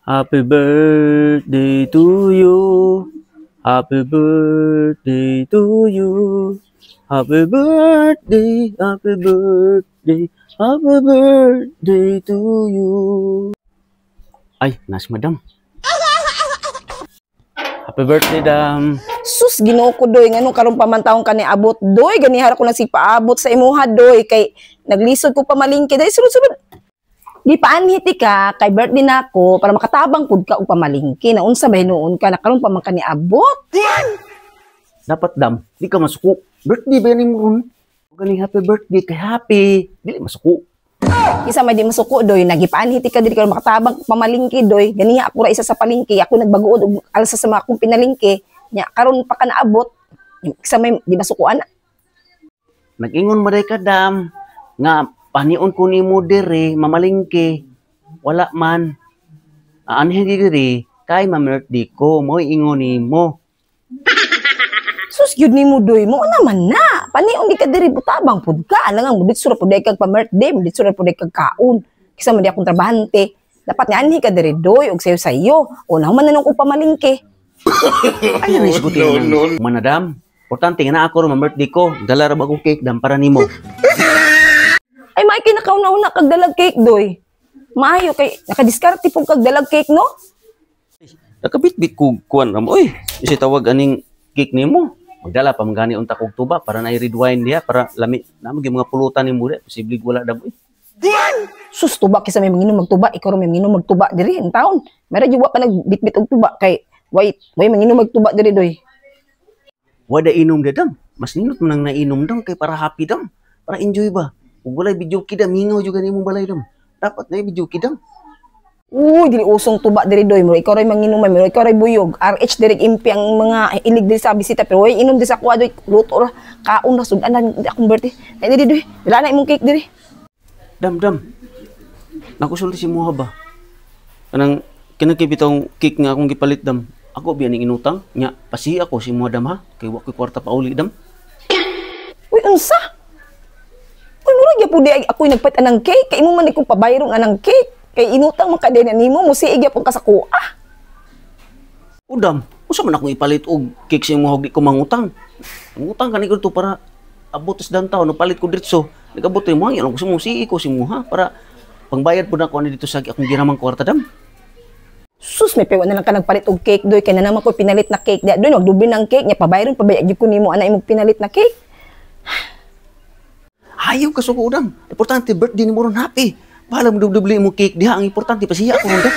Happy birthday to you. Happy birthday to you. Happy birthday, happy birthday, happy birthday to you. Ay, nas madam. Happy birthday, dam. Sus, Ginoo ko doy, ngano karon pa man taong kani abot doy, ganihara ko na si paabot sa imuha doy kay naglisod ko pamalingki dai sulod-sulod. Di paanhiti ka kay birthday nako para makatabang pud ka og pamalingki na unsa ba hinuon ka na karon pa man kani abot. Dapat dam, di ka masuko. Birthday ba ni mo ron? Galing happy birthday kay happy. Dili masuko. Isa may di masuko doy, nagipaanhiti ka diri karon makatabang pamalingki doy. Ganiha ako ra isa sa palingki, ako nagbaguod og alsa sa mga akong pinalingki. Nya karon pa ka naabot. Isa may di masukuan. Nag-ingon mo day ka, dam. Nga, panion ko ni mo diri, mamalingke. Wala man. Aanhin diri, kay ma-birthday ko, mo ingon ni mo. Sus gyud nimo doy mo naman na. Panion di ka diri butabang pud ka. Alangan mo dit sura pud kag pa-birthday, dit sura pud kag kaon. Kisa man di akong trabahante. Dapat nga anhi ka diri doy og sayo-sayo. O naman na ko pamalingke. Ay, naisgutin ng manadam. Importante nga na ako rin, ma-birthday ko. Dala ra ba ko cake, dam, para nimo. Ay, may kinakauna-una kag dalag cake, doy. Maayo, kay nakadiskarte po kag dalag cake, no? Nakabit-bit ko kuwan ram. Uy, isi tawag aning cake nimo. Magdala pa manggani unta kog tuba para na i-red wine diha para lami na mga pulutan nimo diha. Posible wala dam. Uy. Sus, tuba kisa may manginom magtuba, ikaw rin may manginom magtuba diri in taon. Meron yung pa nagbitbit og tuba kay wait, manginom magtuba diri doy. Wada inom da dam. Mas ninot man nang nainom dam kay para happy dam. Para enjoy ba. Ug walay video kidam mingaw juga nimo balay dam. Dapat na video kidam. Uy, dili usong tuba diri doy mo. Ikaw ray manginom mo, ikaw ray buyog. RH diri impi ang mga ilig diri sa bisita pero way inom di sa kuwa doy. Luto ra kaon ra sudan akong birthday. Dai diri doy. Wala na imong cake diri. Dam. Nakusulti si Muha ba? Anang kinakibitong cake nga akong gipalit dam. Ako biya ning inutang nya pasi ako si Muha dam ha kay wa koy kwarta pa uli dam. Uy, unsa? Uy, mura gyud pud ako nagpait anang cake kay imo man ko pabayron anang cake. Kay inutang man kadena nimo mo siig gyapon ka sa kuha. Udam, usa man akong ipalit og cake sa Muha di ko mangutang. Mangutang kani ko to para abot sa dantaw no palit ko diretso. Nagabot mo ang gusto mo si ko si Muha para pangbayad po na ko dito sa akong giramang kwarta dam. Sus, may pewa na lang ka nagpalit og cake doy kay na naman ko pinalit na cake doy nagdubi ng cake nya pabayron pabayag gyud ko nimo ana imong pinalit na cake. Ayaw ka suko dam. Importante birthday ni mo ron happy. Bahala mo dubli mo cake diha ang importante pa siya ako ron.